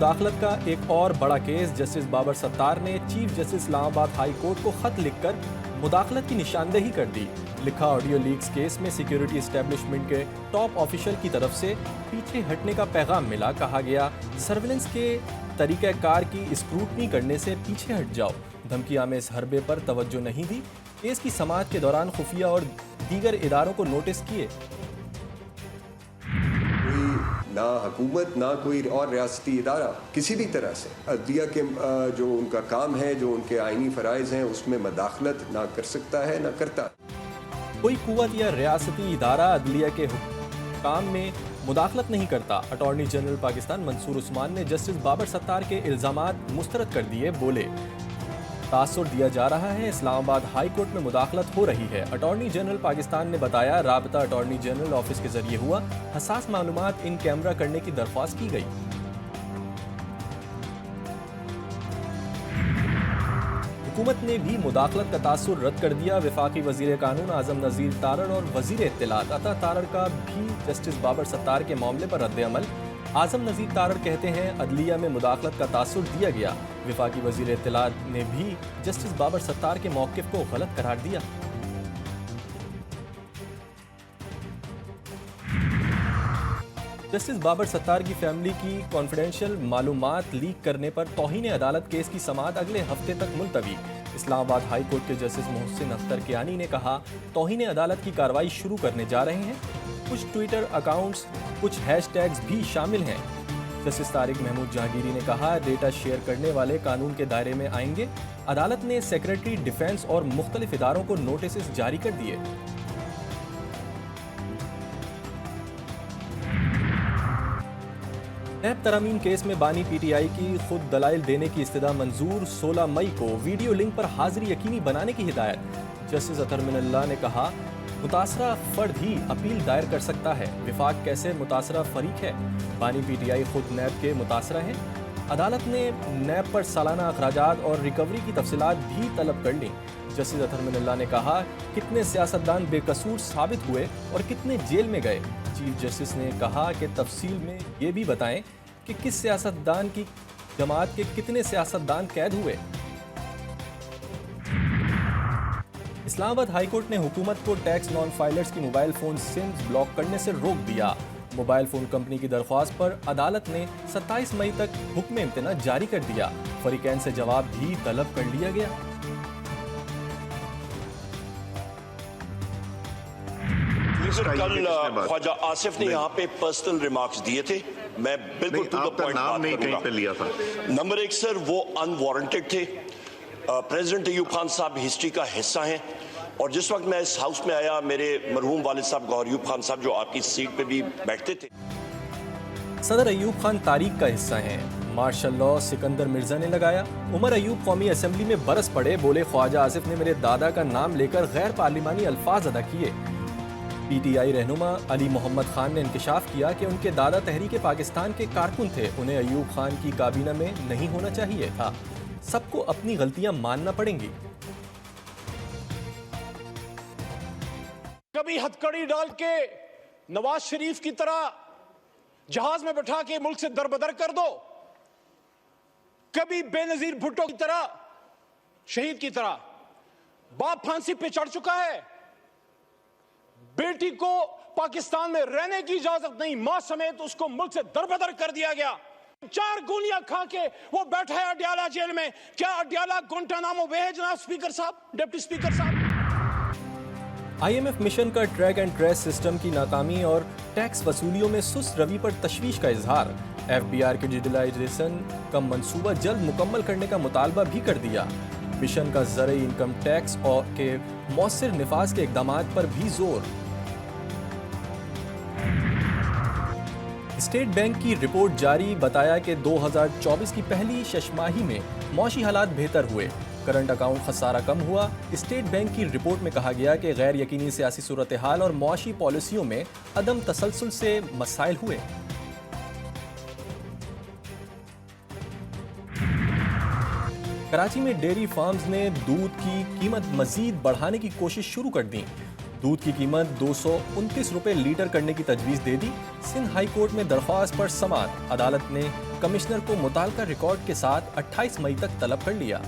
मुदाखलत का एक और बड़ा केस। जस्टिस बाबर सत्तार ने chief justice Islamabad high court को खत लिखकर मुदाखलत की निशानदेही कर दी। लिखा, ऑडियो लीक्स केस में सिक्योरिटी एस्टेब्लिशमेंट के टॉप ऑफिशियल की तरफ से पीछे हटने का पैगाम मिला। कहा गया, सर्विलेंस के तरीक़ाकार की स्क्रूटनी करने से पीछे हट जाओ। धमकियां में इस हरबे पर तवज्जो नहीं दी। केस की समाअत के दौरान खुफिया और दीगर इदारों को नोटिस किए। ना हुकूमत ना कोई और रियासती इदारा किसी भी तरह से अदलिया के जो उनका काम है, जो उनके आईनी फ़राइज़ हैं, उसमें मदाखलत ना कर सकता है, ना करता। कोई कुव्वत या रियासती इदारा अदलिया के काम में मुदाखलत नहीं करता। अटॉर्नी जनरल पाकिस्तान मंसूर उस्मान ने जस्टिस बाबर सत्तार के इल्ज़ामात मुस्तरद कर दिए। बोले, तासुर दिया जा रहा है, इस्लामाबाद हाई कोर्ट में मुदाखलत हो रही है। अटॉर्नी जनरल पाकिस्तान ने बताया, राबता अटॉर्नी जनरल ऑफिस के जरिए हुआ। हसास मालूमात इन कैमरा करने की दरख्वास्त की गई। हुकूमत ने भी मुदाखलत का तासुर रद्द कर दिया। वफाकी वजीर कानून आजम नज़ीर तारड़ और वजीर इत्तलात अता तारड़ का भी जस्टिस बाबर सत्तार के मामले पर रद्द अमल। आजम नज़ीर तारड़ कहते हैं, अदलिया में मुदाखलत का तासुर दिया गया। वफाकी वजीर इत्तलात ने भी जस्टिस बाबर सत्तार के मौक़िफ़ को गलत करार दिया। जस्टिस बाबर सत्तार की फैमिली की कॉन्फिडेंशियल मालूमात लीक करने पर तौहीन अदालत केस की समाअत अगले हफ्ते तक मुलतवी। इस्लामाबाद हाई कोर्ट के जस्टिस मोहसिन अख्तर कियानी ने कहा, तौहीन अदालत की कार्रवाई शुरू करने जा रहे हैं। कुछ ट्विटर अकाउंट्स, कुछ हैशटैग्स भी शामिल हैं। जस्टिस तारिक महमूद जहांगीरी ने कहा, डेटा शेयर करने वाले कानून के दायरे में आएंगे। अदालत ने सेक्रेटरी डिफेंस और मुख्तलिफ इदारों को नोटिस जारी कर दिए। नैब तरमीम केस में बानी पीटीआई की खुद दलाइल देने की इस्तदा मंजूर। 16 मई को वीडियो लिंक पर हाजिरी यकीनी बनाने की हिदायत। जस्टिस अतर मिनल्लाह ने कहा, मुतासरा फर्द ही अपील दायर कर सकता है। विफाक कैसे मुतासरा फरीक है? बानी पीटीआई खुद नैब के मुतासरा हैं। अदालत ने नैब पर सालाना अखराजात और रिकवरी की तफसीलात भी तलब कर ली। जस्टिस अतर मिनल्लाह ने कहा, कितने सियासतदान बेकसूर साबित हुए और कितने जेल में गए। चीफ जस्टिस ने कहा कि तफसील में ये भी बताएं कि किस सियासतदान की जमात के कितने सियासतदान कैद हुए। इस्लामाबाद हाई कोर्ट ने हुकूमत को टैक्स नॉन फाइलर्स की मोबाइल फ़ोन सिम्स ब्लॉक करने से रोक दिया। मोबाइल फ़ोन कंपनी की दरख्वास्त पर अदालत ने 27 मई तक हुक्म इम्तना जारी कर दिया। फरीकैन से जवाब भी तलब कर लिया गया। कल ख्वाजा आसिफ ने यहाँ पे पर्सनल रिमार्क्स दिए थे। मैं बिल्कुल टू द पॉइंट बात करूंगा। नंबर एक सर, वो अनवारंटेड थे। प्रेसिडेंट अयूब खान साहब हिस्ट्री का हिस्सा हैं, और जिस वक्त मैं इस हाउस में आया, मेरे मरहूम वालिद साहब गौहर अयूब खान साहब जो आपकी सीट पे भी बैठते थे। सदर अयूब खान तारीख का हिस्सा हैं। मार्शल लॉ सिकंदर मिर्जा ने लगाया। उमर अयूब कौमी असम्बली में बरस पड़े। बोले, ख्वाजा आसिफ ने मेरे दादा का नाम लेकर गैर पार्लिमानी अल्फाज अदा किए। पीटीआई रहनुमा अली मोहम्मद खान ने इंकशाफ किया कि उनके दादा तहरीक पाकिस्तान के कारकुन थे। उन्हें अयूब खान की काबीना में नहीं होना चाहिए था। सबको अपनी गलतियां मानना पड़ेंगी। कभी हथकड़ी डाल के नवाज शरीफ की तरह जहाज में बैठा के मुल्क से दरबदर कर दो, कभी बेनजीर भुट्टो की तरह शहीद की तरह। बाप फांसी पे चढ़ चुका है, बेटी को पाकिस्तान में रहने की इजाजत नहीं, मां समेत उसको मुल्क से दरबदर कर दिया गया। 4 गोलियां खा के वो बैठा है अडयाला जेल में। क्या अडयाला गुंटानामो वे है जनाब स्पीकर साहब, डिप्टी स्पीकर साहब? IMF मिशन का ट्रैक एंड ट्रेस सिस्टम की नाकामी और टैक्स वसूलियों में सुस्त रवि पर तशवीश का इजहार। FBR के डिजिटलाइजेशन का मंसूबा जल्द मुकम्मल करने का मुतालबा भी कर दिया। मिशन का ज़र इनकम टैक्स और के मौसर निफाज के इक़दामात पर भी जोर। स्टेट बैंक की रिपोर्ट जारी, बताया कि 2024 की पहली शशमाही में मौशी हालात बेहतर हुए। करंट अकाउंट खसारा कम हुआ। स्टेट बैंक की रिपोर्ट में कहा गया कि गैर यकीनी सियासी सूरत हाल और मुआशी पॉलिसियों में अदम तसलसल से मसाइल हुए। कराची में डेयरी फार्म्स ने दूध की कीमत मजीद बढ़ाने की कोशिश शुरू कर दी। दूध की कीमत 229 रुपए लीटर करने की तजवीज़ दे दी। सिंध हाई कोर्ट में दरख्वास्त पर समाअत। अदालत ने कमिश्नर को मुताल्लिका रिकॉर्ड के साथ 28 मई तक तलब कर लिया।